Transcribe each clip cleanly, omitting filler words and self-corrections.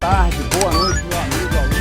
tarde, boa noite, meu amigo aluno.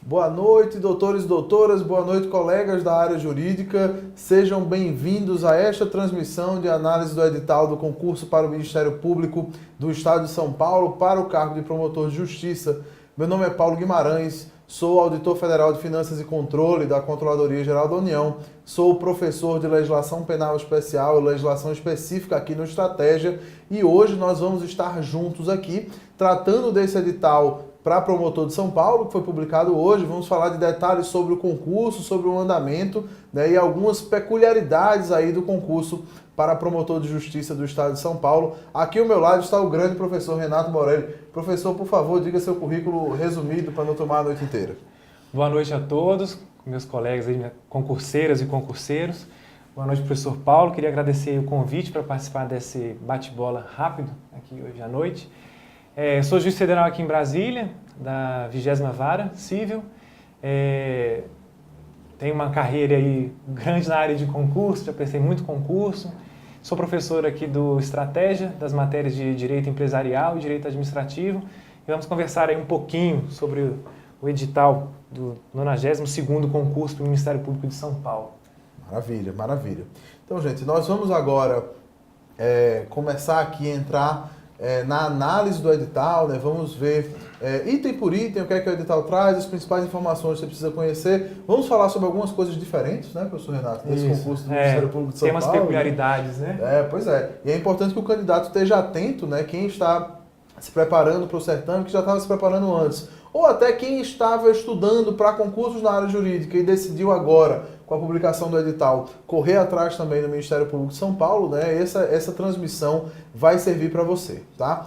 Boa noite, doutores e doutoras, boa noite, colegas da área jurídica. Sejam bem-vindos a esta transmissão de análise do edital do concurso para o Ministério Público do Estado de São Paulo para o cargo de promotor de justiça. Meu nome é Paulo Guimarães, sou auditor federal de Finanças e Controle da Controladoria Geral da União, sou professor de Legislação Penal Especial e Legislação Específica aqui no Estratégia e hoje nós vamos estar juntos aqui tratando desse edital para promotor de São Paulo, que foi publicado hoje. Vamos falar de detalhes sobre o concurso, sobre o andamento, né, e algumas peculiaridades aí do concurso para promotor de justiça do Estado de São Paulo. Aqui ao meu lado está o grande professor Renato Morelli. Professor, por favor, diga seu currículo resumido para não tomar a noite inteira. Boa noite a todos, meus colegas aí, concurseiras e concurseiros. Boa noite, professor Paulo. Queria agradecer o convite para participar desse bate-bola rápido aqui hoje à noite. Sou juiz federal aqui em Brasília, da 20ª Vara Civil. Tenho uma carreira aí grande na área de concurso, já prestei muito concurso. Sou professor aqui do Estratégia, das matérias de Direito Empresarial e Direito Administrativo. E vamos conversar aí um pouquinho sobre o edital do 92º concurso do Ministério Público de São Paulo. Maravilha, maravilha. Então, gente, nós vamos agora começar aqui a entrar na análise do edital, né? Vamos ver item por item o que é que o edital traz, as principais informações que você precisa conhecer. Vamos falar sobre algumas coisas diferentes, né, professor Renato, nesse concurso do Ministério Público de São Paulo. Tem umas peculiaridades, né? Pois é. E é importante que o candidato esteja atento, né, quem está se preparando para o certame, que já estava se preparando antes. Ou até quem estava estudando para concursos na área jurídica e decidiu agora, com a publicação do edital, correr atrás também do Ministério Público de São Paulo, né? Essa transmissão vai servir para você, tá?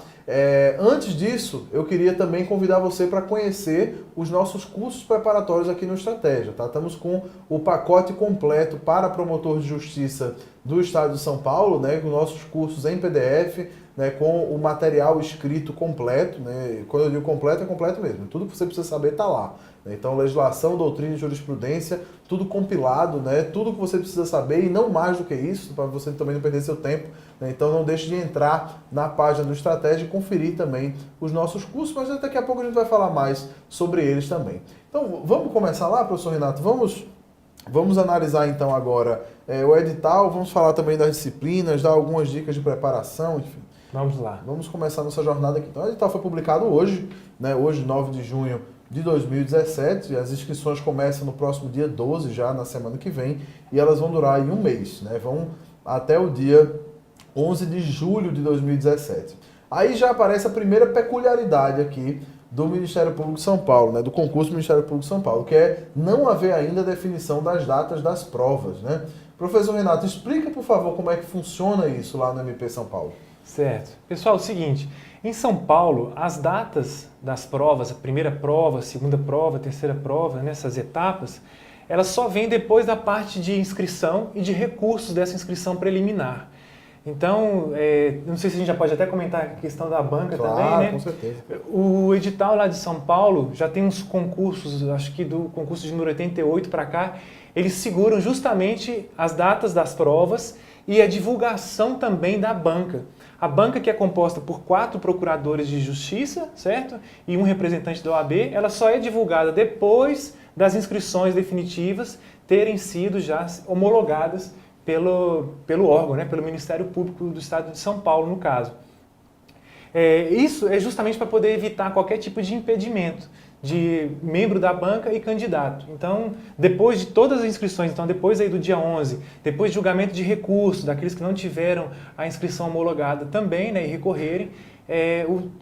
Antes disso, eu queria também convidar você para conhecer os nossos cursos preparatórios aqui no Estratégia, tá? Estamos com o pacote completo para promotor de justiça do Estado de São Paulo, né? Com nossos cursos em PDF, né, com o material escrito completo, né? Quando eu digo completo, é completo mesmo. Tudo que você precisa saber está lá. Né? Então, legislação, doutrina e jurisprudência, tudo compilado, né? Tudo que você precisa saber e não mais do que isso, para você também não perder seu tempo. Né? Então, não deixe de entrar na página do Estratégia e conferir também os nossos cursos, mas daqui a pouco a gente vai falar mais sobre eles também. Então, vamos começar lá, professor Renato? Vamos analisar então agora o edital, vamos falar também das disciplinas, dar algumas dicas de preparação, enfim. Vamos lá. Vamos começar nossa jornada aqui. Então, o edital foi publicado hoje, né? Hoje, 9 de junho de 2017. As inscrições começam no próximo dia 12, já na semana que vem, e elas vão durar aí um mês, né? Vão até o dia 11 de julho de 2017. Aí já aparece a primeira peculiaridade aqui do Ministério Público de São Paulo, né? Do concurso do Ministério Público de São Paulo, que é não haver ainda definição das datas das provas, né? Professor Renato, explica, por favor, como é que funciona isso lá no MP São Paulo. Certo. Pessoal, é o seguinte, em São Paulo, as datas das provas, a primeira prova, a segunda prova, a terceira prova, nessas etapas, elas só vêm depois da parte de inscrição e de recursos dessa inscrição preliminar. Então, não sei se a gente já pode até comentar a questão da banca também, né? Com certeza. O edital lá de São Paulo já tem uns concursos, acho que do concurso de número 88 para cá, eles seguram justamente as datas das provas e a divulgação também da banca. A banca, que é composta por 4 procuradores de justiça, certo? E um representante da OAB, ela só é divulgada depois das inscrições definitivas terem sido já homologadas pelo órgão, né? Pelo Ministério Público do Estado de São Paulo, no caso. Isso é justamente para poder evitar qualquer tipo de impedimento de membro da banca e candidato. Então, depois de todas as inscrições, então depois aí do dia 11, depois de julgamento de recurso, daqueles que não tiveram a inscrição homologada também, né, e recorrerem,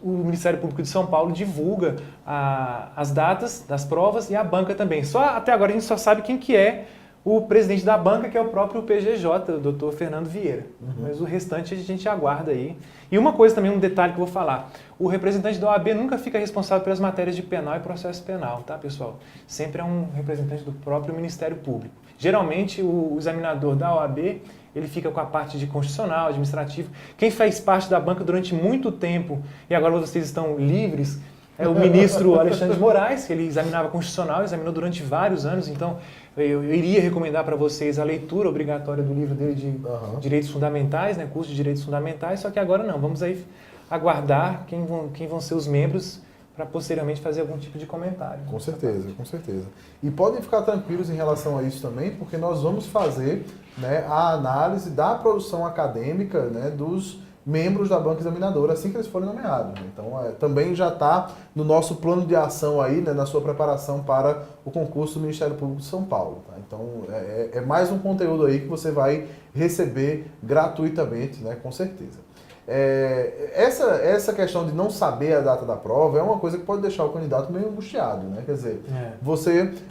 o Ministério Público de São Paulo divulga as datas das provas e a banca também. Até agora a gente só sabe quem que é o presidente da banca, que é o próprio PGJ, o doutor Fernando Vieira. Mas o restante a gente aguarda aí. E uma coisa também, um detalhe que eu vou falar. O representante da OAB nunca fica responsável pelas matérias de penal e processo penal, tá, pessoal? Sempre é um representante do próprio Ministério Público. Geralmente, o examinador da OAB, ele fica com a parte de constitucional, administrativo. Quem faz parte da banca durante muito tempo, e agora vocês estão livres é o ministro Alexandre de Moraes, que ele examinava constitucional, examinou durante vários anos, então eu iria recomendar para vocês a leitura obrigatória do livro dele de Direitos Fundamentais, né, curso de Direitos Fundamentais, só que agora não, vamos aí aguardar quem vão ser os membros para posteriormente fazer algum tipo de comentário. Com certeza, com certeza. E podem ficar tranquilos em relação a isso também, porque nós vamos fazer, né, a análise da produção acadêmica, né, dos membros da banca examinadora assim que eles forem nomeados. Né? Então, também já está no nosso plano de ação aí, né, na sua preparação para o concurso do Ministério Público de São Paulo. Tá? Então, é mais um conteúdo aí que você vai receber gratuitamente, né, com certeza. Essa questão de não saber a data da prova é uma coisa que pode deixar o candidato meio angustiado, né? Quer dizer,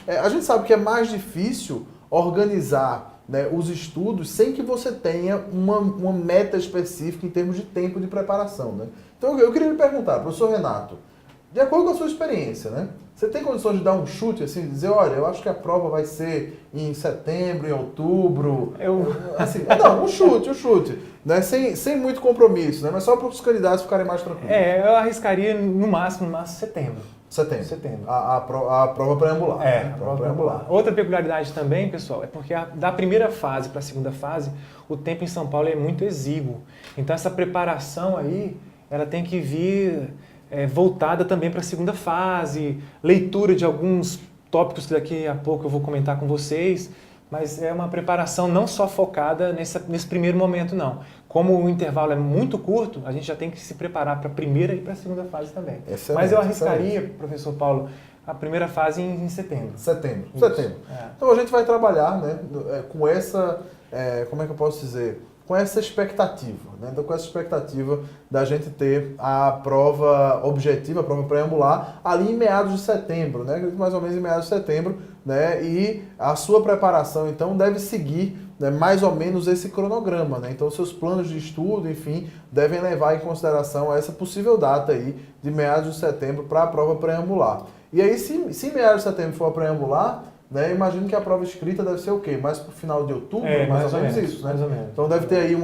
a gente sabe que é mais difícil organizar, né, os estudos sem que você tenha uma meta específica em termos de tempo de preparação, né? Então eu queria lhe perguntar, professor Renato, de acordo com a sua experiência, né? Você tem condições de dar um chute, assim, de dizer, olha, eu acho que a prova vai ser em setembro, em outubro? Assim, não, um chute, né? Sem muito compromisso, né? Mas só para os candidatos ficarem mais tranquilos. Eu arriscaria no máximo setembro. Setembro. A prova preambular. A prova preambular. Outra peculiaridade também, pessoal, é porque da primeira fase para a segunda fase, o tempo em São Paulo é muito exíguo. Então essa preparação aí, ela tem que vir voltada também para a segunda fase, leitura de alguns tópicos que daqui a pouco eu vou comentar com vocês, mas é uma preparação não só focada nesse primeiro momento, não. Como o intervalo é muito curto, a gente já tem que se preparar para a primeira e para a segunda fase também. Excelente, mas eu arriscaria, professor Paulo, a primeira fase em setembro. Setembro. Então a gente vai trabalhar, né, com essa, como é que eu posso dizer, com essa expectativa, né? Então, com essa expectativa da gente ter a prova objetiva, a prova preambular, ali em meados de setembro, né? Mais ou menos em meados de setembro, né? E a sua preparação, então, deve seguir, né, mais ou menos esse cronograma, né? Então, seus planos de estudo, enfim, devem levar em consideração essa possível data aí de meados de setembro para a prova preambular. E aí, se meados de setembro for a preambular, né, imagino que a prova escrita deve ser o quê? Mais para o final de outubro? Mais ou menos isso, né? Mais ou menos. Então deve ter aí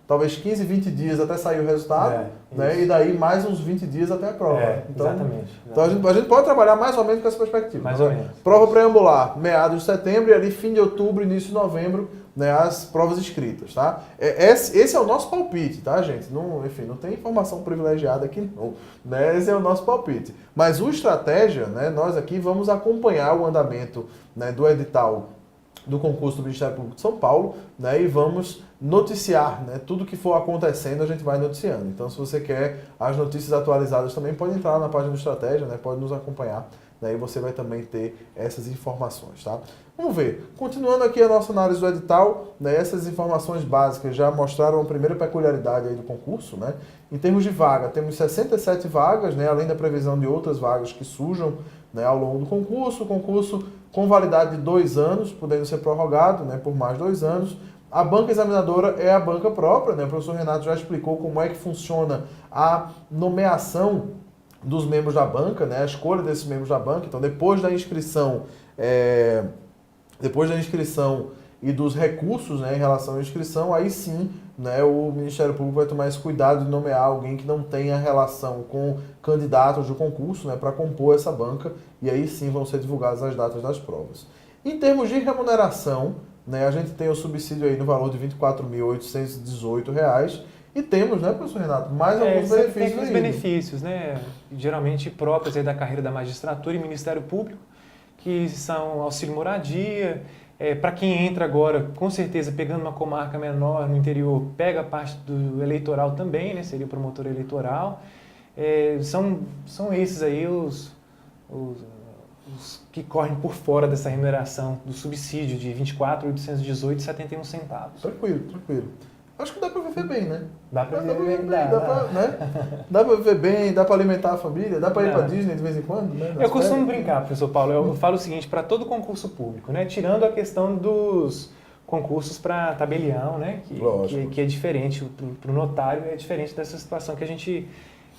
talvez 15, 20 dias até sair o resultado, né? E daí mais uns 20 dias até a prova. Então, exatamente. Então a gente pode trabalhar mais ou menos com essa perspectiva. Mais ou menos. Prova preambular, meados de setembro, e ali fim de outubro, início de novembro, né, as provas escritas, tá? Esse é o nosso palpite, tá, gente? Não, enfim, não tem informação privilegiada aqui não, né? Esse é o nosso palpite. Mas o estratégia, né, nós aqui vamos acompanhar o andamento, né, do edital do concurso do Ministério Público de São Paulo, né, e vamos noticiar, né, tudo que for acontecendo a gente vai noticiando. Então, se você quer as notícias atualizadas também, pode entrar na página do Estratégia, né, pode nos acompanhar, né, e você vai também ter essas informações, tá? Vamos ver. Continuando aqui a nossa análise do edital, né, essas informações básicas já mostraram a primeira peculiaridade aí do concurso, né? Em termos de vaga, temos 67 vagas, né, além da previsão de outras vagas que surjam, né, ao longo do concurso. O concurso com validade de 2 anos, podendo ser prorrogado, né, por mais 2 anos. A banca examinadora é a banca própria, né? O professor Renato já explicou como é que funciona a nomeação dos membros da banca, né, a escolha desses membros da banca. Então, depois da inscrição e dos recursos, né, em relação à inscrição, aí sim, né, o Ministério Público vai tomar esse cuidado de nomear alguém que não tenha relação com candidatos do concurso, né, para compor essa banca, e aí sim vão ser divulgadas as datas das provas. Em termos de remuneração, né, a gente tem o subsídio aí no valor de R$ 24.818, e temos, né, professor Renato, mais alguns benefícios. Tem os benefícios, né, geralmente próprios aí da carreira da magistratura e Ministério Público, que são auxílio moradia. Para quem entra agora, com certeza, pegando uma comarca menor no interior, pega a parte do eleitoral também, né, seria o promotor eleitoral. São esses aí os que correm por fora dessa remuneração do subsídio de R$ 24.818,71. Tranquilo. Acho que dá para viver bem, né? Dá para viver bem, né? Dá para viver bem, dá para alimentar a família, dá para ir para Disney de vez em quando, né? Eu costumo brincar, professor Paulo, eu falo o seguinte, para todo concurso público, né? Tirando a questão dos concursos para tabelião, né? Que é diferente, para o notário é diferente dessa situação que a gente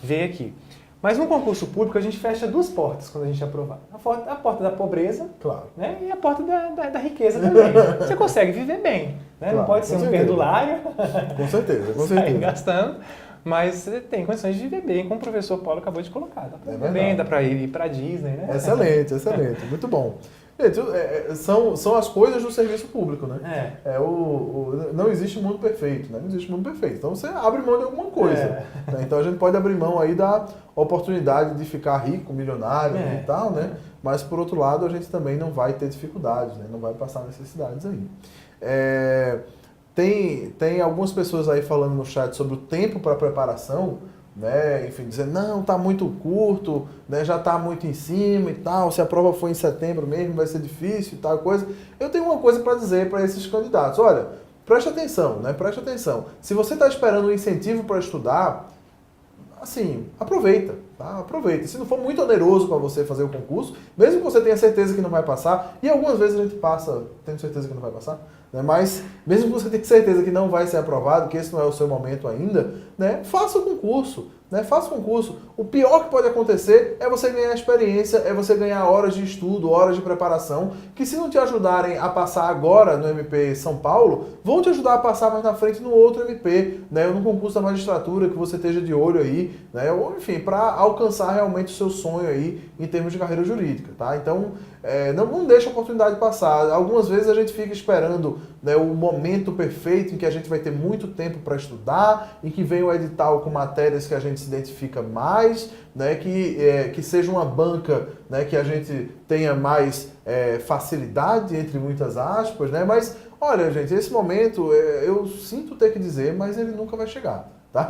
vê aqui. Mas no concurso público a gente fecha 2 portas quando a gente aprovar. A porta da pobreza, claro, né? E a porta da riqueza também. Você consegue viver bem, né? Claro, não pode ser um perdulário. Com certeza. Sair gastando. mas você tem condições de viver bem, como o professor Paulo acabou de colocar. Dá pra viver verdade. bem, dá pra ir pra Disney, né? Excelente, excelente. Muito bom. Gente, são as coisas do serviço público, né? Não existe mundo perfeito, né? Não existe mundo perfeito. Então você abre mão de alguma coisa. Né? Então a gente pode abrir mão aí da oportunidade de ficar rico, milionário e tal, né? Mas por outro lado a gente também não vai ter dificuldades, né? Não vai passar necessidades aí. Tem algumas pessoas aí falando no chat sobre o tempo para preparação, né? Enfim, dizendo, não, tá muito curto, né? Já tá muito em cima e tal, se a prova for em setembro mesmo vai ser difícil e tal coisa. Eu tenho uma coisa para dizer para esses candidatos, olha, preste atenção, né? Preste atenção. Se você está esperando um incentivo para estudar, assim, aproveita, tá? Aproveita. Se não for muito oneroso para você fazer o concurso, mesmo que você tenha certeza que não vai passar, e algumas vezes a gente passa, tendo certeza que não vai passar, né? Mas mesmo que você tenha certeza que não vai ser aprovado, que esse não é o seu momento ainda, né? Faça o concurso. Né? Faça o concurso. O pior que pode acontecer é você ganhar experiência, é você ganhar horas de estudo, horas de preparação, que se não te ajudarem a passar agora no MP São Paulo, vão te ajudar a passar mais na frente no outro MP, né? Ou no concurso da magistratura que você esteja de olho aí, né? Ou enfim, para alcançar realmente o seu sonho aí em termos de carreira jurídica, tá? Então, não deixa a oportunidade passar. Algumas vezes a gente fica esperando, né, o momento perfeito em que a gente vai ter muito tempo para estudar, em que vem o edital com matérias que a gente se identifica mais, né, que seja uma banca, né, que a gente tenha mais facilidade, entre muitas aspas, né? Mas, olha, gente, esse momento, eu sinto ter que dizer, mas ele nunca vai chegar. Tá?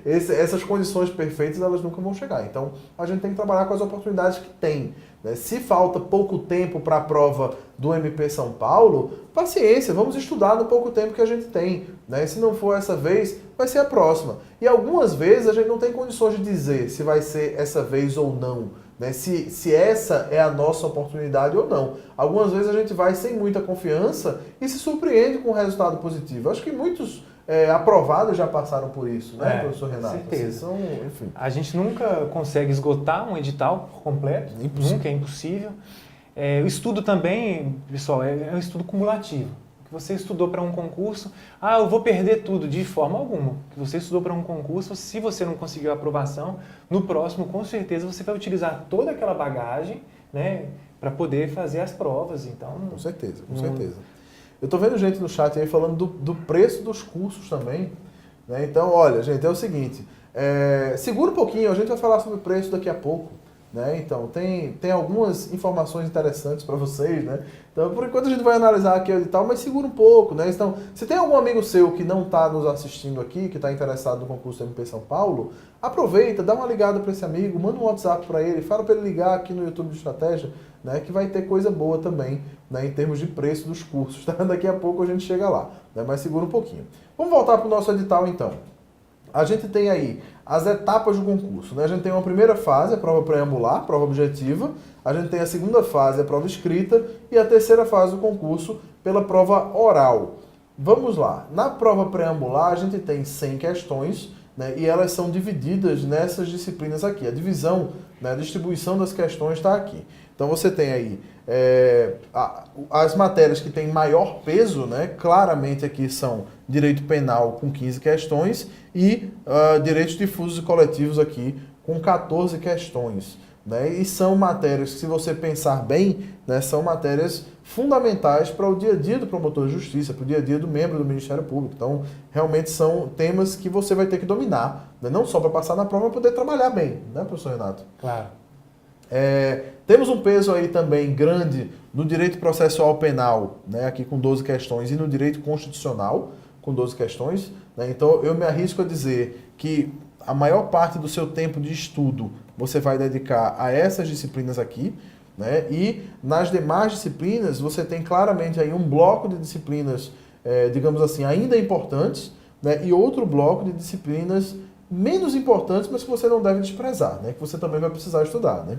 Essas condições perfeitas, elas nunca vão chegar. Então, a gente tem que trabalhar com as oportunidades que tem. Né? Se falta pouco tempo para a prova do MP São Paulo, paciência, vamos estudar no pouco tempo que a gente tem. Né? Se não for essa vez, vai ser a próxima. E algumas vezes a gente não tem condições de dizer se vai ser essa vez ou não. Né? Se essa é a nossa oportunidade ou não. Algumas vezes a gente vai sem muita confiança e se surpreende com um resultado positivo. Acho que muitos aprovados já passaram por isso, né, professor Renato? Certeza. Assim, enfim. A gente nunca consegue esgotar um edital completo, nunca, é impossível. O estudo também, pessoal, é um estudo cumulativo. Que você estudou para um concurso, eu vou perder tudo, de forma alguma. Que você estudou para um concurso, se você não conseguiu a aprovação, no próximo, com certeza, você vai utilizar toda aquela bagagem, né, para poder fazer as provas. Então, com certeza, com certeza. Eu estou vendo gente no chat aí falando do preço dos cursos também. Né? Então, olha, gente, é o seguinte, segura um pouquinho, a gente vai falar sobre o preço daqui a pouco. Né? Então, tem algumas informações interessantes para vocês, né? Então, por enquanto a gente vai analisar aqui o edital, mas segura um pouco, né? Então, se tem algum amigo seu que não está nos assistindo aqui, que está interessado no concurso do MP São Paulo, aproveita, dá uma ligada para esse amigo, manda um WhatsApp para ele, fala para ele ligar aqui no YouTube de Estratégia, né? Que vai ter coisa boa também, né? Em termos de preço dos cursos, tá? Daqui a pouco a gente chega lá, né? Mas segura um pouquinho. Vamos voltar para o nosso edital, então. A gente tem aí as etapas do concurso, né? A gente tem uma primeira fase, a prova preambular, prova objetiva. A gente tem a segunda fase, a prova escrita. E a terceira fase do concurso, pela prova oral. Vamos lá. Na prova preambular, a gente tem 100 questões, né? E elas são divididas nessas disciplinas aqui. A divisão, né? A distribuição das questões está aqui. Então você tem aí as matérias que têm maior peso, né? Claramente aqui são direito penal com 15 questões e direitos difusos e coletivos aqui com 14 questões. Né? E são matérias que, se você pensar bem, né, são matérias fundamentais para o dia a dia do promotor de justiça, para o dia a dia do membro do Ministério Público. Então, realmente são temas que você vai ter que dominar, né? Não só para passar na prova, mas poder trabalhar bem, né, professor Renato? Claro. Temos um peso aí também grande no direito processual penal, né, aqui com 12 questões, e no direito constitucional, com 12 questões. Né? Então, eu me arrisco a dizer que a maior parte do seu tempo de estudo você vai dedicar a essas disciplinas aqui, né? E nas demais disciplinas você tem claramente aí um bloco de disciplinas, digamos assim, ainda importantes, né? E outro bloco de disciplinas menos importantes, mas que você não deve desprezar, né? Que você também vai precisar estudar, né?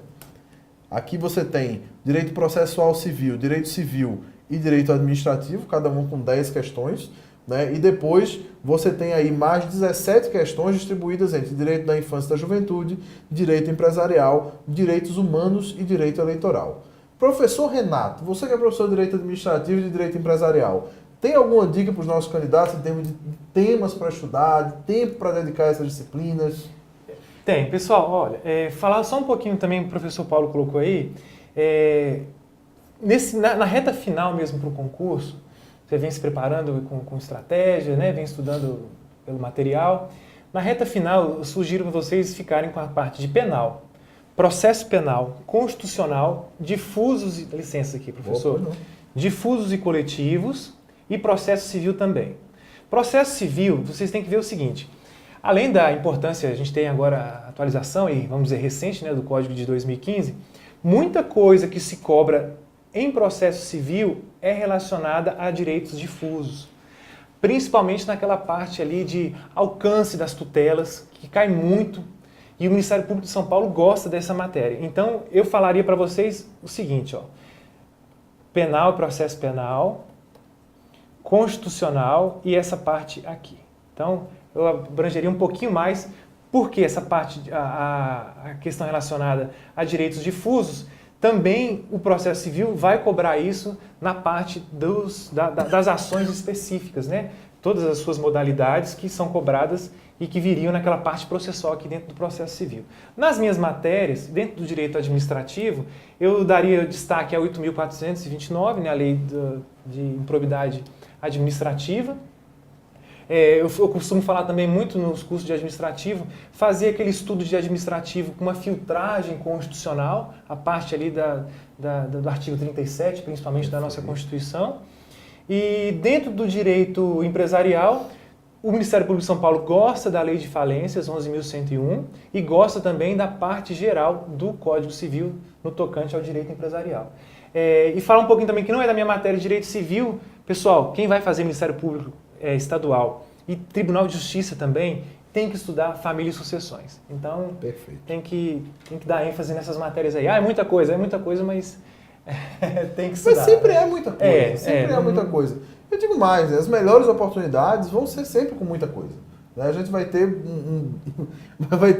Aqui você tem direito processual civil, direito civil e direito administrativo, cada um com 10 questões. Né? E depois você tem aí mais 17 questões distribuídas entre direito da infância e da juventude, direito empresarial, direitos humanos e direito eleitoral. Professor Renato, você que é professor de direito administrativo e de direito empresarial, Tem alguma dica para os nossos candidatos em termos de temas para estudar, de tempo para dedicar a essas disciplinas? Tem. Pessoal, olha, falar só um pouquinho também, o professor Paulo colocou aí, na reta final mesmo para o concurso, você vem se preparando com estratégia, né? Vem estudando pelo material. Na reta final, eu sugiro para vocês ficarem com a parte de penal, processo penal, constitucional, difusos, licença aqui, professor, difusos e coletivos e processo civil também. Processo civil, vocês têm que ver o seguinte, além da importância, a gente tem agora a atualização, e vamos dizer recente, né, do Código de 2015, muita coisa que se cobra em processo civil é relacionada a direitos difusos, principalmente naquela parte ali de alcance das tutelas, que cai muito, e o Ministério Público de São Paulo gosta dessa matéria. Então, eu falaria para vocês o seguinte, ó, penal e processo penal, constitucional e essa parte aqui. Então, eu abrangeria um pouquinho mais, porque essa parte, a questão relacionada a direitos difusos, também o processo civil vai cobrar isso na parte das ações específicas, né? Todas as suas modalidades que são cobradas e que viriam naquela parte processual aqui dentro do processo civil. Nas minhas matérias, dentro do direito administrativo, eu daria destaque a 8.429, né, a lei de improbidade administrativa. Eu costumo falar também muito nos cursos de administrativo, fazer aquele estudo de administrativo com uma filtragem constitucional, a parte ali do artigo 37, principalmente da nossa Constituição. E dentro do direito empresarial, o Ministério Público de São Paulo gosta da Lei de Falências, 11.101, e gosta também da parte geral do Código Civil no tocante ao direito empresarial. E falar um pouquinho também que não é da minha matéria de direito civil, pessoal, quem vai fazer Ministério Público estadual e Tribunal de Justiça também tem que estudar família e sucessões. Então, tem que dar ênfase nessas matérias aí. É muita coisa, mas tem que estudar. Mas sempre é muita coisa, sempre é muita coisa. Eu digo mais, né? As melhores oportunidades vão ser sempre com muita coisa. Né? A gente vai ter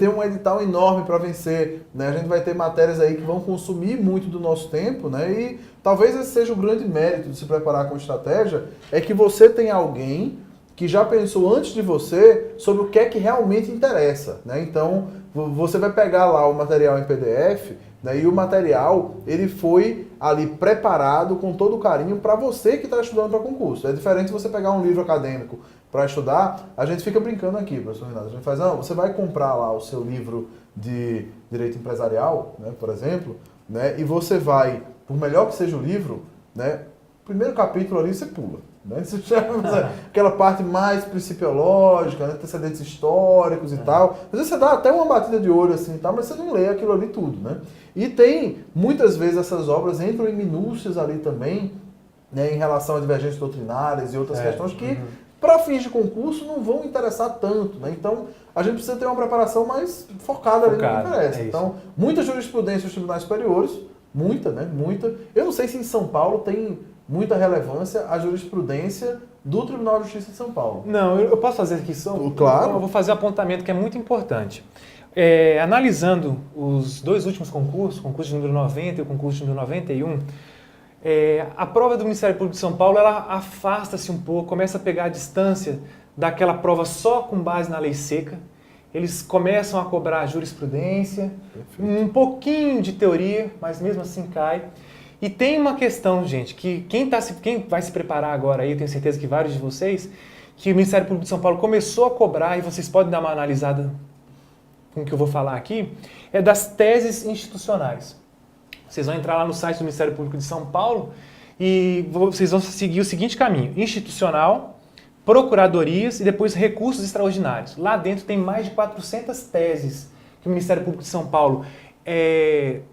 um edital enorme para vencer, né? A gente vai ter matérias aí que vão consumir muito do nosso tempo, né? E talvez esse seja o grande mérito de se preparar com estratégia, é que você tem alguém que já pensou antes de você sobre o que é que realmente interessa, né? Então, você vai pegar lá o material em PDF, né? E o material, ele foi ali preparado com todo o carinho para você que está estudando para concurso. É diferente você pegar um livro acadêmico para estudar, a gente fica brincando aqui, professor Renato, a gente faz, não, você vai comprar lá o seu livro de direito empresarial, né, por exemplo, né, e você vai, por melhor que seja o livro, né, o primeiro capítulo ali você pula. Né? Você chama aquela parte mais principiológica, né? Antecedentes históricos e tal. Às vezes você dá até uma batida de olho assim, tal, mas você não lê aquilo ali tudo. Né? E tem, muitas vezes, essas obras entram em minúcias ali também, né, em relação a divergências doutrinárias e outras questões que, para fins de concurso, não vão interessar tanto. Né? Então, a gente precisa ter uma preparação mais focada ali no que interessa. Então, muita jurisprudência dos tribunais superiores, muita, né? Muita. Eu não sei se em São Paulo tem muita relevância a jurisprudência do Tribunal de Justiça de São Paulo. Não, eu posso fazer aqui só? Claro. Eu vou fazer um apontamento que é muito importante. Analisando os dois últimos concursos, o concurso de número 90 e o concurso de número 91, a prova do Ministério Público de São Paulo, ela afasta-se um pouco, começa a pegar a distância daquela prova só com base na lei seca. Eles começam a cobrar jurisprudência, um pouquinho de teoria, mas mesmo assim cai. E tem uma questão, gente, que quem vai se preparar agora aí, eu tenho certeza que vários de vocês, que o Ministério Público de São Paulo começou a cobrar, e vocês podem dar uma analisada com o que eu vou falar aqui, é das teses institucionais. Vocês vão entrar lá no site do Ministério Público de São Paulo e vocês vão seguir o seguinte caminho: institucional, procuradorias e depois recursos extraordinários. Lá dentro tem mais de 400 teses que o Ministério Público de São Paulo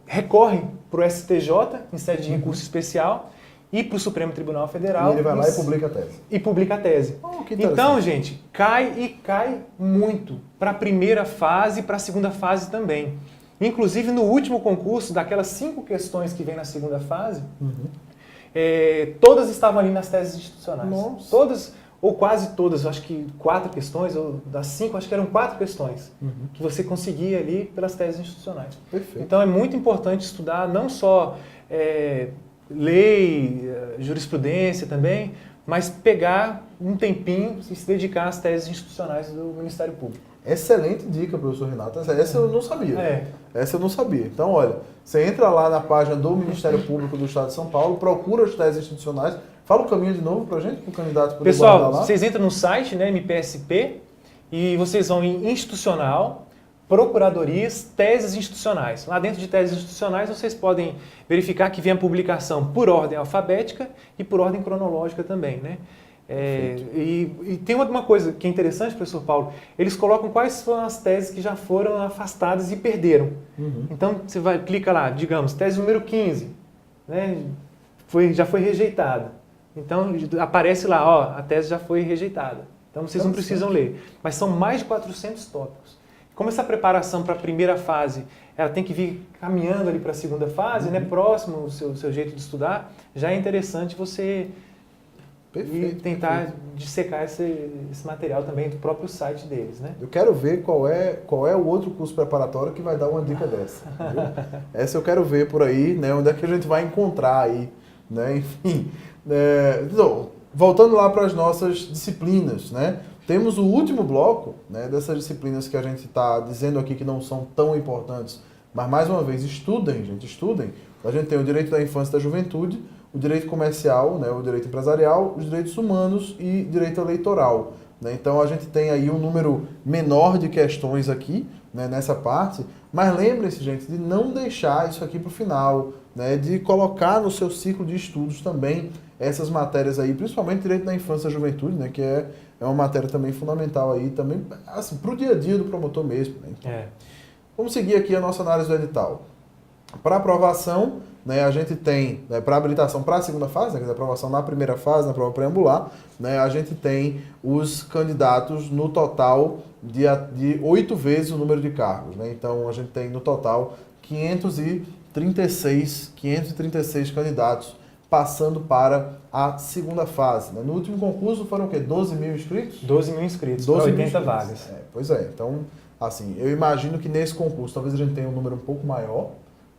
recorre para o STJ, em sede de recurso especial, e para o Supremo Tribunal Federal. E ele vai lá e publica a tese. E publica a tese. Então, gente, cai muito para a primeira fase e para a segunda fase também. Inclusive, no último concurso, daquelas 5 questões que vem na segunda fase, todas estavam ali nas teses institucionais. Nossa. Todas, ou quase todas, eu acho que 4 questões, ou das 5, acho que eram 4 questões, que você conseguia ali pelas teses institucionais. Perfeito. Então, é muito importante estudar não só lei, jurisprudência também, mas pegar um tempinho e se dedicar às teses institucionais do Ministério Público. Excelente dica, professor Renato. Essa eu não sabia. É. Essa eu não sabia. Então, olha, você entra lá na página do Ministério Público do Estado de São Paulo, procura as teses institucionais. Fala o caminho de novo pra gente, para o candidato poder Pessoal, guardar lá. vocês entram no site, né, MPSP, e vocês vão em institucional, procuradorias, teses institucionais. Lá dentro de teses institucionais, vocês podem verificar que vem a publicação por ordem alfabética e por ordem cronológica também, né? E tem uma coisa que é interessante, professor Paulo, eles colocam quais foram as teses que já foram afastadas e perderam. Então, você clica lá, digamos, tese número 15, né, já foi rejeitada. Então, aparece lá, ó, a tese já foi rejeitada. Então, vocês não precisam ler. Mas são mais de 400 tópicos. Como essa preparação para a primeira fase, ela tem que vir caminhando ali para a segunda fase, né, próximo ao seu jeito de estudar, já é interessante você tentar dissecar esse material também do próprio site deles, né? Eu quero ver qual é o outro curso preparatório que vai dar uma dica dessa. Viu? Essa eu quero ver por aí, né? Onde é que a gente vai encontrar aí, né? Enfim, então, voltando lá para as nossas disciplinas, né? Temos o último bloco, né, dessas disciplinas que a gente está dizendo aqui que não são tão importantes, mas mais uma vez, estudem, gente, estudem. A gente tem o direito da infância e da juventude, o direito comercial, né, o direito empresarial, os direitos humanos e direito eleitoral. Né? Então a gente tem aí um número menor de questões aqui, né, nessa parte, mas lembrem-se, gente, de não deixar isso aqui para o final, né, de colocar no seu ciclo de estudos também essas matérias aí, principalmente direito da infância e da juventude, né, que é uma matéria também fundamental aí, também, assim, para o dia a dia do promotor mesmo. Né? Então, vamos seguir aqui a nossa análise do edital. Para aprovação, né, a gente tem, né, para habilitação para a segunda fase, né, quer dizer, aprovação na primeira fase, na prova preambular, né, a gente tem os candidatos no total de 8 vezes o número de cargos. Né? Então, a gente tem no total 536 candidatos passando para a segunda fase. Né? No último concurso foram o quê? 12 mil inscritos? 12 mil inscritos, 12 para 80 vagas. Pois é, então, assim, eu imagino que nesse concurso talvez a gente tenha um número um pouco maior,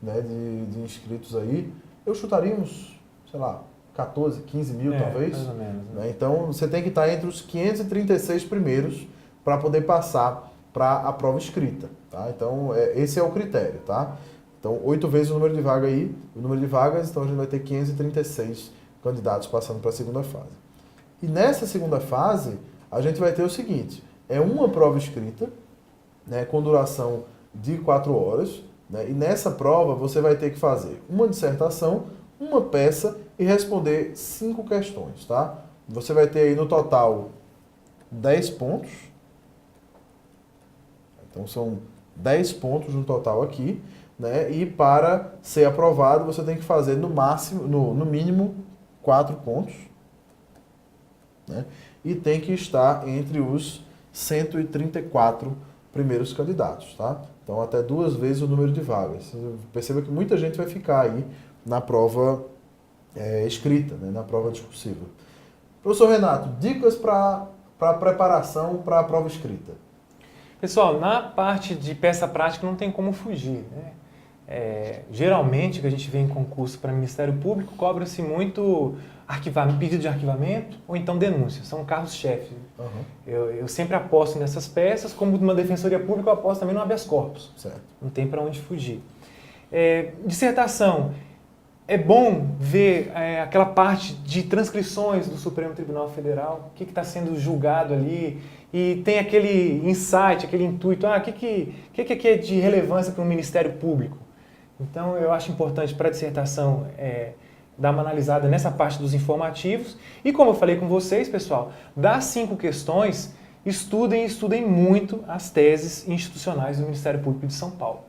né, de inscritos aí. Eu chutaria uns, sei lá, 14, 15 mil talvez. Mais ou menos. Né? Então, você tem que estar entre os 536 primeiros para poder passar para a prova escrita. Tá? Então, esse é o critério, tá? Então, 8 vezes o número de vaga aí, o número de vagas, então a gente vai ter 536 candidatos passando para a segunda fase. E nessa segunda fase, a gente vai ter o seguinte, é uma prova escrita, né, com duração de 4 horas, né, e nessa prova você vai ter que fazer uma dissertação, uma peça e responder 5 questões, tá? Você vai ter aí no total 10 pontos, então são 10 pontos no total aqui, né? E para ser aprovado você tem que fazer no mínimo 4 pontos, né? E tem que estar entre os 134 primeiros candidatos, tá? Então até 2 vezes o número de vagas. Perceba que muita gente vai ficar aí na prova escrita, né? Na prova discursiva. Professor Renato, dicas para preparação para a prova escrita. Pessoal, na parte de peça prática não tem como fugir, né? Geralmente, que a gente vê em concurso para Ministério Público, cobra-se muito pedido de arquivamento ou então denúncia. São carros-chefe. Eu sempre aposto nessas peças, como numa defensoria pública eu aposto também no habeas corpus. Certo. Não tem para onde fugir. Dissertação. É bom ver aquela parte de transcrições do Supremo Tribunal Federal, o que está sendo julgado ali, e tem aquele insight, aquele intuito, o que é de relevância para o Ministério Público. Então, eu acho importante para a dissertação dar uma analisada nessa parte dos informativos. E como eu falei com vocês, pessoal, das 5 questões, estudem muito as teses institucionais do Ministério Público de São Paulo.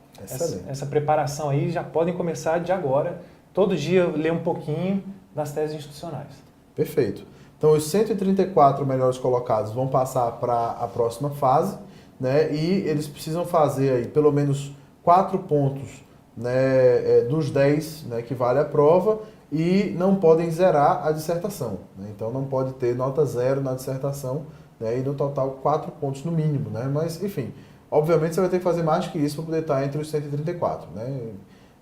Essa preparação aí já podem começar de agora, todo dia ler um pouquinho das teses institucionais. Perfeito. Então, os 134 melhores colocados vão passar para a próxima fase, né? E eles precisam fazer aí pelo menos 4 pontos, né, dos 10, né, que vale a prova, e não podem zerar a dissertação. Né? Então, não pode ter nota 0 na dissertação, né, e no total 4 pontos no mínimo. Né? Mas, enfim, obviamente você vai ter que fazer mais que isso para poder estar entre os 134. Né?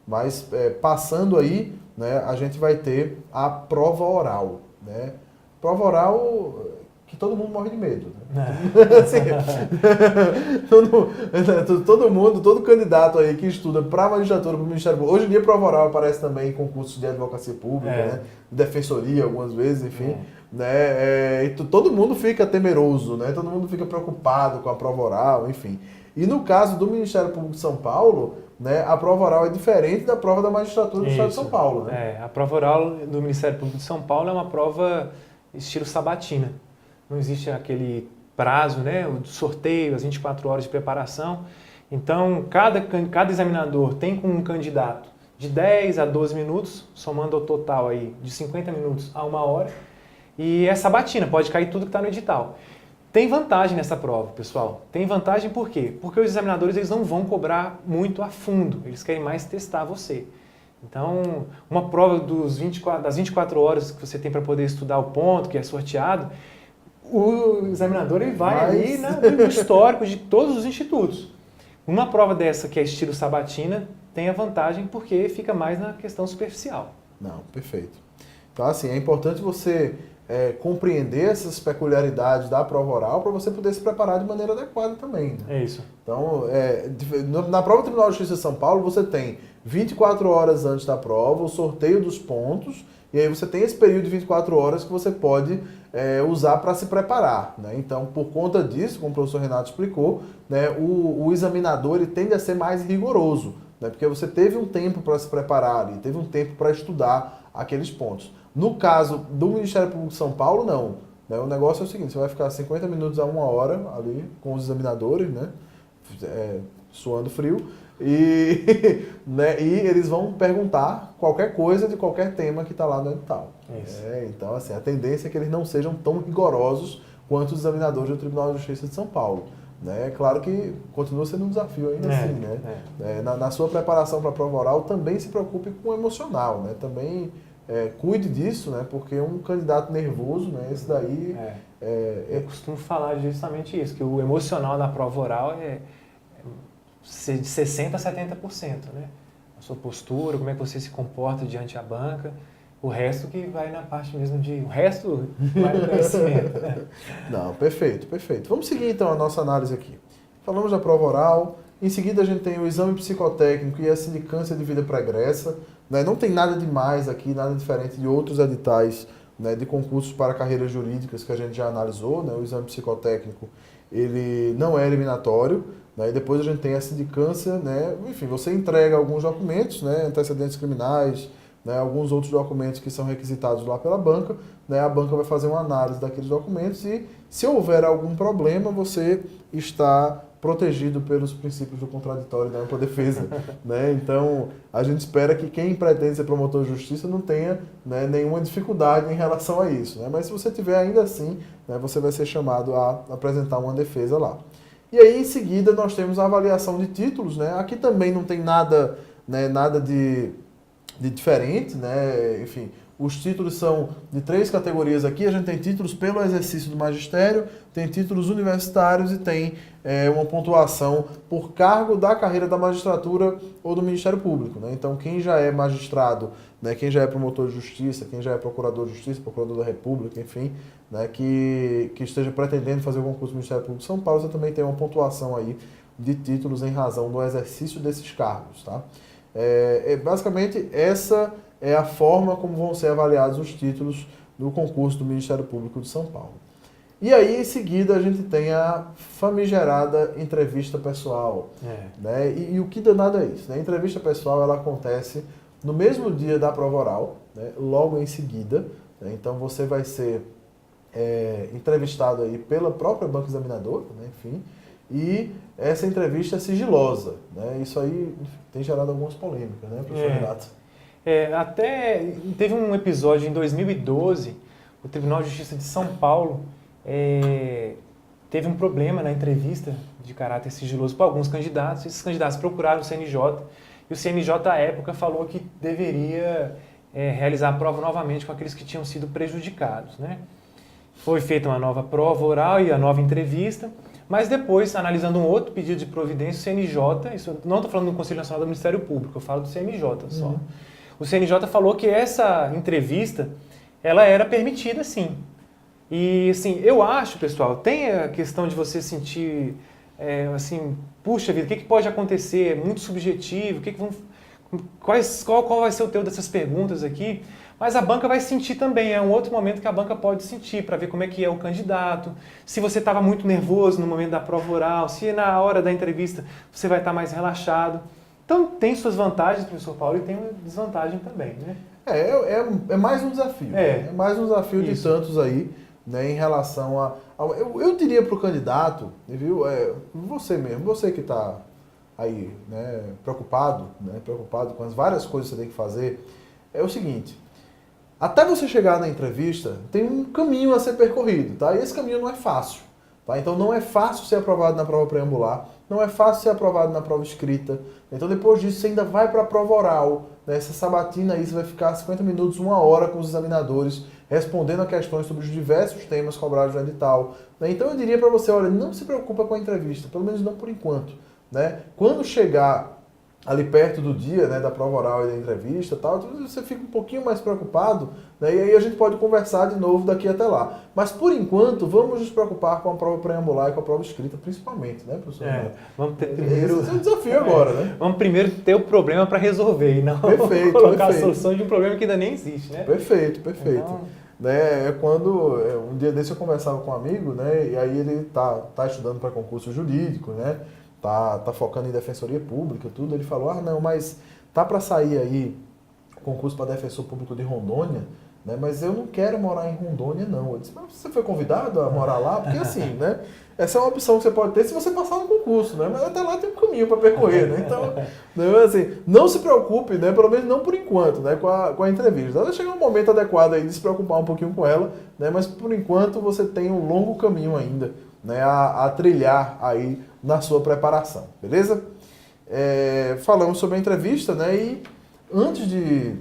Mas, passando aí, né, a gente vai ter a prova oral. Né? prova oral que todo mundo morre de medo. Né? Assim, todo candidato aí que estuda para a magistratura, para o Ministério Público. Hoje em dia, prova oral aparece também em concursos de advocacia pública, né? De defensoria, algumas vezes, enfim. Né? E todo mundo fica temeroso, né? Todo mundo fica preocupado com a prova oral, enfim. E no caso do Ministério Público de São Paulo, né, a prova oral é diferente da prova da magistratura do Estado de São Paulo. Né? A prova oral do Ministério Público de São Paulo é uma prova estilo sabatina. Não existe aquele prazo, né, o sorteio, as 24 horas de preparação. Então, cada examinador tem com um candidato de 10 a 12 minutos, somando o total aí de 50 minutos a 1 hora. E é sabatina, pode cair tudo que está no edital. Tem vantagem nessa prova, pessoal. Tem vantagem por quê? Porque os examinadores eles não vão cobrar muito a fundo, eles querem mais testar você. Então, uma prova das 24 horas que você tem para poder estudar o ponto, que é sorteado, o examinador ele vai ali no histórico de todos os institutos. Uma prova dessa que é estilo sabatina tem a vantagem porque fica mais na questão superficial. Não, perfeito. Então, assim, é importante você compreender essas peculiaridades da prova oral para você poder se preparar de maneira adequada também. Né? É isso. Então, na prova do Tribunal de Justiça de São Paulo, você tem 24 horas antes da prova, o sorteio dos pontos, e aí você tem esse período de 24 horas que você pode usar para se preparar. Né? Então, por conta disso, como o professor Renato explicou, né, o examinador ele tende a ser mais rigoroso, né? Porque você teve um tempo para se preparar ali, teve um tempo para estudar aqueles pontos. No caso do Ministério Público de São Paulo, não. Né? O negócio é o seguinte, você vai ficar 50 minutos a 1 hora ali com os examinadores, né? Suando frio, e, né, e eles vão perguntar qualquer coisa de qualquer tema que está lá no edital. Então, assim, a tendência é que eles não sejam tão rigorosos quanto os examinadores do Tribunal de Justiça de São Paulo. Né? Claro que continua sendo um desafio ainda assim. Né? Na sua preparação para a prova oral, também se preocupe com o emocional. Né? Também cuide disso, né? Porque um candidato nervoso, né? Esse daí... Eu costumo falar justamente isso, que o emocional da prova oral é de 60% a 70%, né? A sua postura, como é que você se comporta diante da banca, o resto que vai na parte mesmo de... O resto vai no conhecimento, né? Não, perfeito, perfeito. Vamos seguir então a nossa análise aqui. Falamos da prova oral, em seguida a gente tem o exame psicotécnico e a sindicância de vida pregressa. Né? Não tem nada demais aqui, nada diferente de outros editais, né, de concursos para carreiras jurídicas que a gente já analisou. Né? O exame psicotécnico ele não é eliminatório. Né? E depois a gente tem a sindicância, né? Enfim, você entrega alguns documentos, né, antecedentes criminais, né, alguns outros documentos que são requisitados lá pela banca, né, a banca vai fazer uma análise daqueles documentos e, se houver algum problema, você está protegido pelos princípios do contraditório e da ampla defesa. Né? Então, a gente espera que quem pretende ser promotor de justiça não tenha, né, nenhuma dificuldade em relação a isso. Né? Mas se você tiver ainda assim, né, você vai ser chamado a apresentar uma defesa lá. E aí, em seguida, nós temos a avaliação de títulos. Né? Aqui também não tem nada, né, nada de diferente, né? Enfim, os títulos são de 3 categorias aqui. A gente tem títulos pelo exercício do magistério, tem títulos universitários e tem uma pontuação por cargo da carreira da magistratura ou do Ministério Público. Né? Então, quem já é magistrado, né, quem já é promotor de justiça, quem já é procurador de justiça, procurador da República, enfim, né, que esteja pretendendo fazer o concurso do Ministério Público de São Paulo, você também tem uma pontuação aí de títulos em razão do exercício desses cargos. Tá? Basicamente, essa é a forma como vão ser avaliados os títulos do concurso do Ministério Público de São Paulo. E aí, em seguida, a gente tem a famigerada entrevista pessoal. Né? E o que danado é isso? Né? A entrevista pessoal ela acontece no mesmo dia da prova oral, né? Logo em seguida. Né? Então, você vai ser entrevistado aí pela própria banca examinadora, né? Enfim, e essa entrevista é sigilosa. Né? Isso aí tem gerado algumas polêmicas, né, professor Renato? Até teve um episódio em 2012, o Tribunal de Justiça de São Paulo teve um problema na entrevista de caráter sigiloso para alguns candidatos. Esses candidatos procuraram o CNJ e o CNJ, à época, falou que deveria realizar a prova novamente com aqueles que tinham sido prejudicados. Né? Foi feita uma nova prova oral e a nova entrevista, mas depois, analisando um outro pedido de providência, o CNJ, isso não estou falando do Conselho Nacional do Ministério Público, eu falo do CNJ só. O CNJ falou que essa entrevista ela era permitida sim, E, assim, eu acho, pessoal, tem a questão de você sentir, assim, puxa vida, o que pode acontecer? É muito subjetivo, qual vai ser o teu dessas perguntas aqui? Mas a banca vai sentir também, é um outro momento que a banca pode sentir, para ver como é que é o candidato, se você estava muito nervoso no momento da prova oral, se na hora da entrevista você vai estar mais relaxado. Então, tem suas vantagens, professor Paulo, e tem uma desvantagem também, né? É mais um desafio. É mais um desafio de tantos aí, né, em relação a... Eu diria para o candidato, viu, você mesmo, você que está aí, né, preocupado com as várias coisas que você tem que fazer, é o seguinte: até você chegar na entrevista, tem um caminho a ser percorrido, tá? E esse caminho não é fácil, tá? Então não é fácil ser aprovado na prova preambular, não é fácil ser aprovado na prova escrita. Então depois disso você ainda vai para a prova oral, né? Essa sabatina aí você vai ficar 50 minutos, 1 hora com os examinadores, respondendo a questões sobre os diversos temas cobrados no edital, né? Então eu diria para você, olha, não se preocupa com a entrevista, pelo menos não por enquanto, né? Quando chegar ali perto do dia, né, da prova oral e da entrevista e tal, você fica um pouquinho mais preocupado, né, e aí a gente pode conversar de novo daqui até lá. Mas, por enquanto, vamos nos preocupar com a prova preambular e com a prova escrita, principalmente, né, professor? Vamos ter primeiro... Esse é um desafio agora, né? Vamos primeiro ter o problema para resolver e não colocar a solução de um problema que ainda nem existe, né? Perfeito. Então... Né, quando um dia desse eu conversava com um amigo, né, e aí ele tá estudando para concurso jurídico, né, tá focando em defensoria pública, tudo. Ele falou, não, mas tá para sair aí concurso para defensor público de Rondônia, né, mas eu não quero morar em Rondônia, não. Eu disse, mas você foi convidado a morar lá? Porque assim, né, essa é uma opção que você pode ter se você passar no concurso, né, mas até lá tem um caminho para percorrer, né, então, né, assim, não se preocupe, né, pelo menos não por enquanto, né, com a entrevista. Vai chegar um momento adequado aí de se preocupar um pouquinho com ela, né, mas por enquanto você tem um longo caminho ainda, né, a trilhar aí na sua preparação, beleza? Falamos sobre a entrevista, né, e antes de,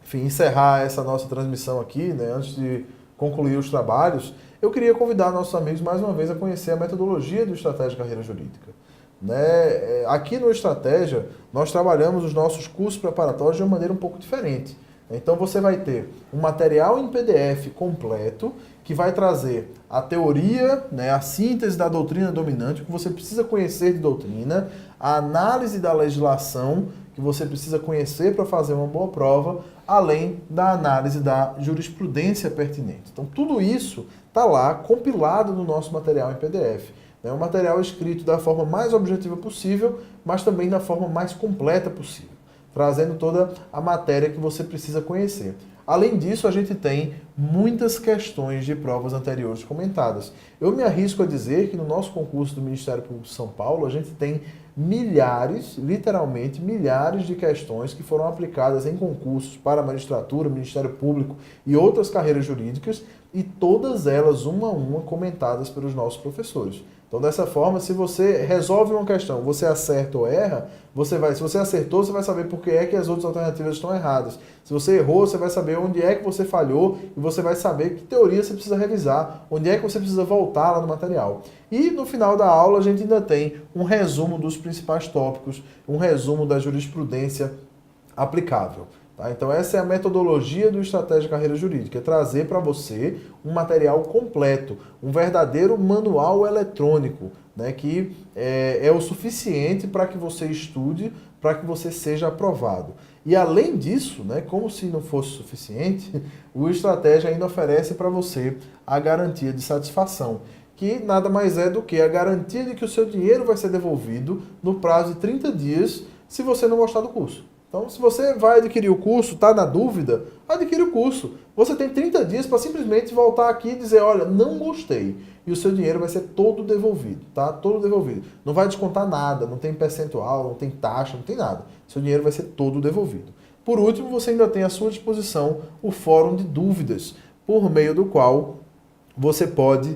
enfim, encerrar essa nossa transmissão aqui, né, antes de concluir os trabalhos, eu queria convidar nossos amigos mais uma vez a conhecer a metodologia do Estratégia Carreira Jurídica. Né? Aqui no Estratégia, nós trabalhamos os nossos cursos preparatórios de uma maneira um pouco diferente. Então você vai ter um material em PDF completo que vai trazer a teoria, né, a síntese da doutrina dominante, o que você precisa conhecer de doutrina, a análise da legislação que você precisa conhecer para fazer uma boa prova, além da análise da jurisprudência pertinente. Então tudo isso está lá compilado no nosso material em PDF. É um material escrito da forma mais objetiva possível, mas também da forma mais completa possível, trazendo toda a matéria que você precisa conhecer. Além disso, a gente tem muitas questões de provas anteriores comentadas. Eu me arrisco a dizer que no nosso concurso do Ministério Público de São Paulo, a gente tem milhares, literalmente milhares de questões que foram aplicadas em concursos para a magistratura, Ministério Público e outras carreiras jurídicas, e todas elas, uma a uma, comentadas pelos nossos professores. Então, dessa forma, se você resolve uma questão, você acerta ou erra, se você acertou, você vai saber por que é que as outras alternativas estão erradas. Se você errou, você vai saber onde é que você falhou e você vai saber que teoria você precisa revisar, onde é que você precisa voltar lá no material. E no final da aula a gente ainda tem um resumo dos principais tópicos, um resumo da jurisprudência aplicável. Então essa é a metodologia do Estratégia Carreira Jurídica, é trazer para você um material completo, um verdadeiro manual eletrônico, né, que é o suficiente para que você estude, para que você seja aprovado. E além disso, né, como se não fosse suficiente, o Estratégia ainda oferece para você a garantia de satisfação, que nada mais é do que a garantia de que o seu dinheiro vai ser devolvido no prazo de 30 dias se você não gostar do curso. Então, se você vai adquirir o curso, está na dúvida, adquire o curso. Você tem 30 dias para simplesmente voltar aqui e dizer, olha, não gostei. E o seu dinheiro vai ser todo devolvido, tá? Todo devolvido. Não vai descontar nada, não tem percentual, não tem taxa, não tem nada. Seu dinheiro vai ser todo devolvido. Por último, você ainda tem à sua disposição o Fórum de Dúvidas, por meio do qual você pode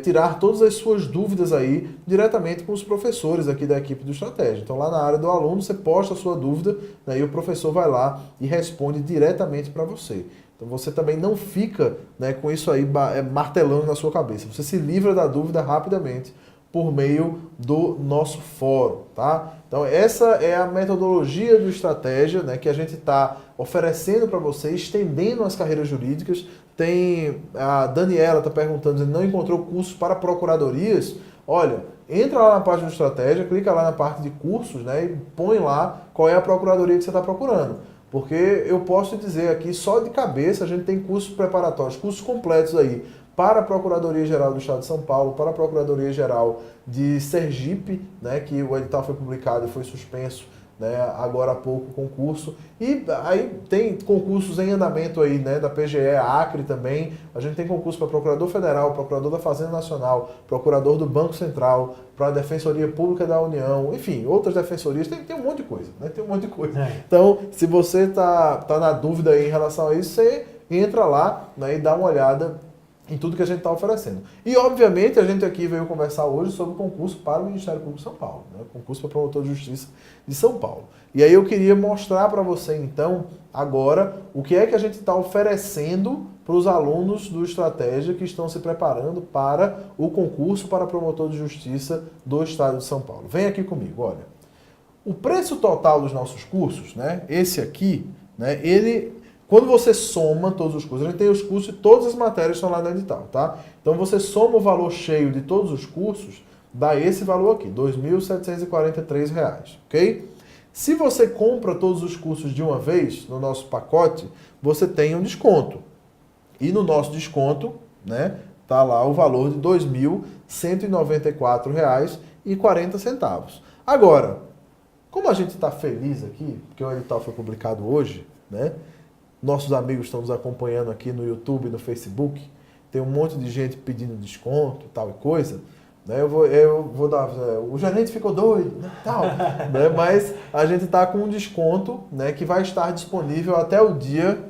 tirar todas as suas dúvidas aí diretamente com os professores aqui da equipe do Estratégia. Então lá na área do aluno você posta a sua dúvida, né, e o professor vai lá e responde diretamente para você. Então você também não fica, né, com isso aí martelando na sua cabeça. Você se livra da dúvida rapidamente por meio do nosso fórum, tá? Então essa é a metodologia do Estratégia, né, que a gente está oferecendo para você, estendendo as carreiras jurídicas. Tem a Daniela está perguntando, dizendo, não encontrou cursos para procuradorias? Olha, entra lá na página do Estratégia, clica lá na parte de cursos, né, e põe lá qual é a procuradoria que você está procurando. Porque eu posso dizer aqui, só de cabeça, a gente tem cursos preparatórios, cursos completos aí, para a Procuradoria-Geral do Estado de São Paulo, para a Procuradoria-Geral de Sergipe, né, que o edital foi publicado e foi suspenso, né, agora há pouco o concurso. E aí tem concursos em andamento aí, né, da PGE, Acre também. A gente tem concurso para Procurador Federal, Procurador da Fazenda Nacional, Procurador do Banco Central, para a Defensoria Pública da União, enfim, outras defensorias. Tem um monte de coisa, né? Tem um monte de coisa. Então, se você tá na dúvida aí em relação a isso, você entra lá, né, e dá uma olhada em tudo que a gente está oferecendo. E, obviamente, a gente aqui veio conversar hoje sobre o concurso para o Ministério Público de São Paulo, né? O concurso para promotor de justiça de São Paulo. E aí eu queria mostrar para você, então, agora, o que é que a gente está oferecendo para os alunos do Estratégia que estão se preparando para o concurso para promotor de justiça do Estado de São Paulo. Vem aqui comigo, olha. O preço total dos nossos cursos, né, esse aqui, né, ele... Quando você soma todos os cursos, a gente tem os cursos e todas as matérias estão lá no edital, tá? Então você soma o valor cheio de todos os cursos, dá esse valor aqui, R$ 2.743, ok? Se você compra todos os cursos de uma vez, no nosso pacote, você tem um desconto. E no nosso desconto, né, tá lá o valor de R$ 2.194,40. Agora, como a gente está feliz aqui, porque o edital foi publicado hoje, né? Nossos amigos estão nos acompanhando aqui no YouTube, no Facebook. Tem um monte de gente pedindo desconto, tal e coisa. Né? Eu vou dar... O gerente ficou doido, né? Tal. Né? Mas a gente está com um desconto, né, que vai estar disponível até o dia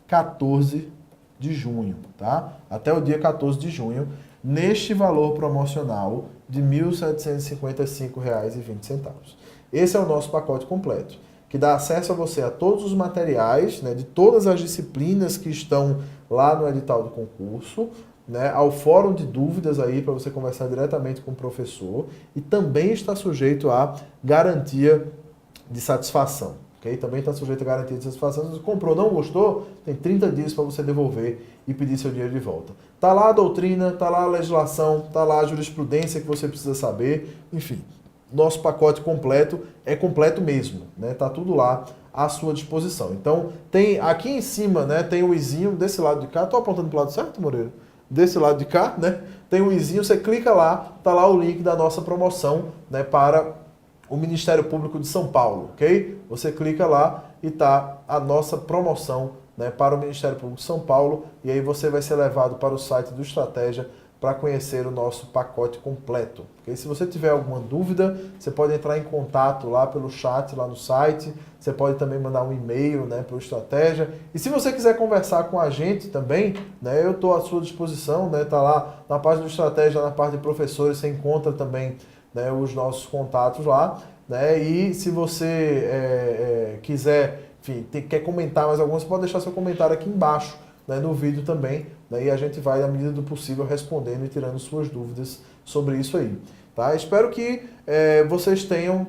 14 de junho. Tá? Até o dia 14 de junho, neste valor promocional de R$ 1.755,20. Esse é o nosso pacote completo, que dá acesso a você a todos os materiais, né, de todas as disciplinas que estão lá no edital do concurso, né, ao fórum de dúvidas aí para você conversar diretamente com o professor, e também está sujeito à garantia de satisfação. Okay? Também está sujeito à garantia de satisfação. Se você comprou, não gostou, tem 30 dias para você devolver e pedir seu dinheiro de volta. Está lá a doutrina, está lá a legislação, está lá a jurisprudência que você precisa saber, enfim. Nosso pacote completo é completo mesmo, né? Tá tudo lá à sua disposição. Então, tem aqui em cima, né, tem o izinho desse lado de cá. Tô apontando pro lado certo, Moreira? Desse lado de cá, né? Tem o izinho, você clica lá, tá lá o link da nossa promoção, né, para o Ministério Público de São Paulo, ok? Você clica lá e tá a nossa promoção, né, para o Ministério Público de São Paulo, e aí você vai ser levado para o site do Estratégia para conhecer o nosso pacote completo. Okay? Se você tiver alguma dúvida, você pode entrar em contato lá pelo chat, lá no site. Você pode também mandar um e-mail, né, para o Estratégia. E se você quiser conversar com a gente também, né, eu estou à sua disposição. Né, tá lá na página do Estratégia, na parte de professores, você encontra também, né, os nossos contatos lá. Né, e se você quiser, enfim, quer comentar mais alguma, você pode deixar seu comentário aqui embaixo, né, no vídeo também, né, e a gente vai, na medida do possível, respondendo e tirando suas dúvidas sobre isso aí. Tá? Espero que vocês tenham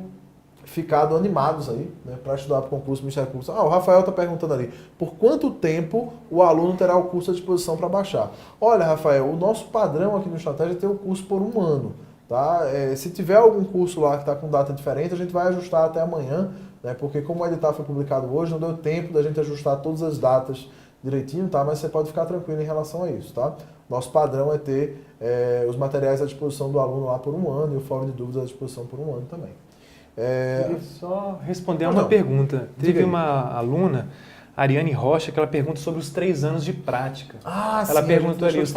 ficado animados aí, né, para estudar para o concurso do Ministério Público. O Rafael está perguntando ali, por quanto tempo o aluno terá o curso à disposição para baixar? Olha, Rafael, o nosso padrão aqui no Estratégia é ter o curso por 1 ano. Tá? Se tiver algum curso lá que está com data diferente, a gente vai ajustar até amanhã, né, porque como o edital foi publicado hoje, não deu tempo da gente ajustar todas as datas direitinho, tá? Mas você pode ficar tranquilo em relação a isso, tá? Nosso padrão é ter os materiais à disposição do aluno lá por 1 ano e o fórum de dúvidas à disposição por 1 ano também. Queria só responder a uma pergunta. Teve uma aluna, Ariane Rocha, que ela pergunta sobre os 3 anos de prática. Ela perguntou ali, os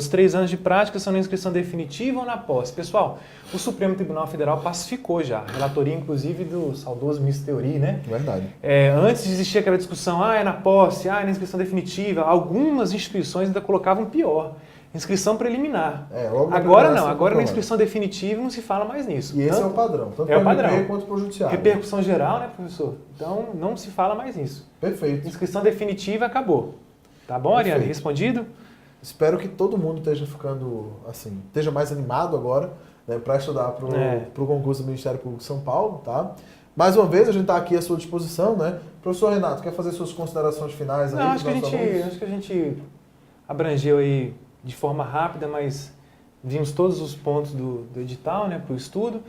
3 anos de prática são na inscrição definitiva ou na posse? Pessoal, o Supremo Tribunal Federal pacificou já, relatoria inclusive do saudoso ministro Teori, né? Verdade. Antes existia aquela discussão, é na posse, é na inscrição definitiva. Algumas instituições ainda colocavam pior, inscrição preliminar. Agora não, agora na inscrição definitiva não se fala mais nisso. E esse é o padrão, tanto para o MP quanto para o Judiciário. Repercussão geral, né, professor? Então não se fala mais nisso. Perfeito. Inscrição definitiva acabou. Tá bom, Ariane? Respondido? Espero que todo mundo esteja ficando, assim, esteja mais animado agora, né, para estudar para É. o concurso do Ministério Público de São Paulo, tá? Mais uma vez, a gente está aqui à sua disposição, né? Professor Renato, quer fazer suas considerações finais aí? Não, acho pros nossos alunos? que a gente abrangeu aí de forma rápida, mas vimos todos os pontos do edital, né, para o estudo.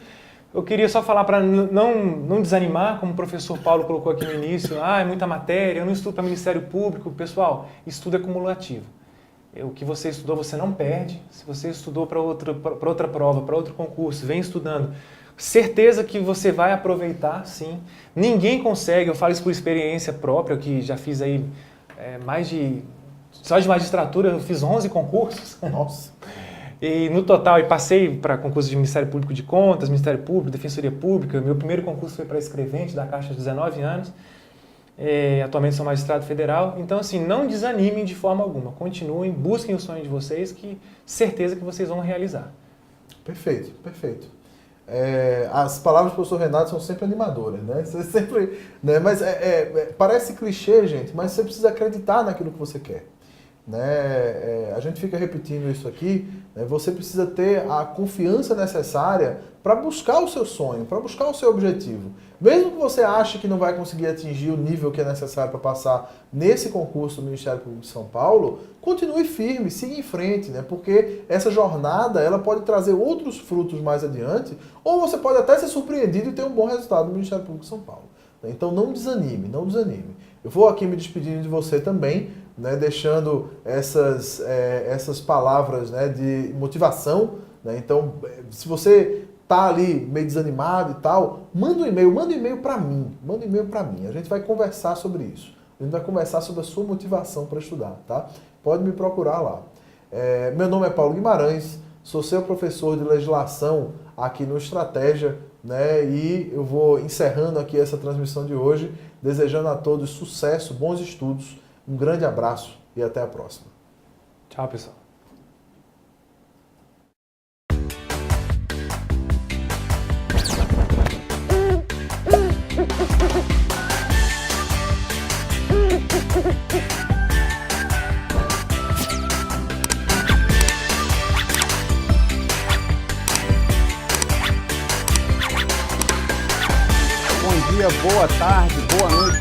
Eu queria só falar para não desanimar, como o professor Paulo colocou aqui no início, é muita matéria, eu não estudo para Ministério Público. Pessoal, estudo é cumulativo. O que você estudou, você não perde. Se você estudou para outra prova, para outro concurso, vem estudando, certeza que você vai aproveitar, sim. Ninguém consegue, eu falo isso por experiência própria, que já fiz aí só de magistratura eu fiz 11 concursos. Nossa. E no total, eu passei para concurso de Ministério Público de Contas, Ministério Público, Defensoria Pública. Meu primeiro concurso foi para escrevente da Caixa de 19 anos. Atualmente sou magistrado federal. Então, assim, não desanimem de forma alguma. Continuem, busquem o sonho de vocês, que certeza que vocês vão realizar. Perfeito, perfeito. As palavras do professor Renato são sempre animadoras, né? Você sempre, né? Mas parece clichê, gente, mas você precisa acreditar naquilo que você quer. Né? A gente fica repetindo isso aqui, né? Você precisa ter a confiança necessária para buscar o seu sonho, para buscar o seu objetivo. Mesmo que você ache que não vai conseguir atingir o nível que é necessário para passar nesse concurso do Ministério Público de São Paulo, continue firme, siga em frente, né? Porque essa jornada ela pode trazer outros frutos mais adiante, ou você pode até ser surpreendido e ter um bom resultado no Ministério Público de São Paulo. Então não desanime, não desanime. Eu vou aqui me despedindo de você também, né, deixando essas palavras, né, de motivação. Né? Então, se você está ali meio desanimado e tal, manda um e-mail para mim, A gente vai conversar sobre isso. A gente vai conversar sobre a sua motivação para estudar, tá? Pode me procurar lá. Meu nome é Paulo Guimarães, sou seu professor de legislação aqui no Estratégia, né? E eu vou encerrando aqui essa transmissão de hoje, desejando a todos sucesso, bons estudos, um grande abraço e até a próxima. Tchau, pessoal. Bom dia, boa tarde, boa noite.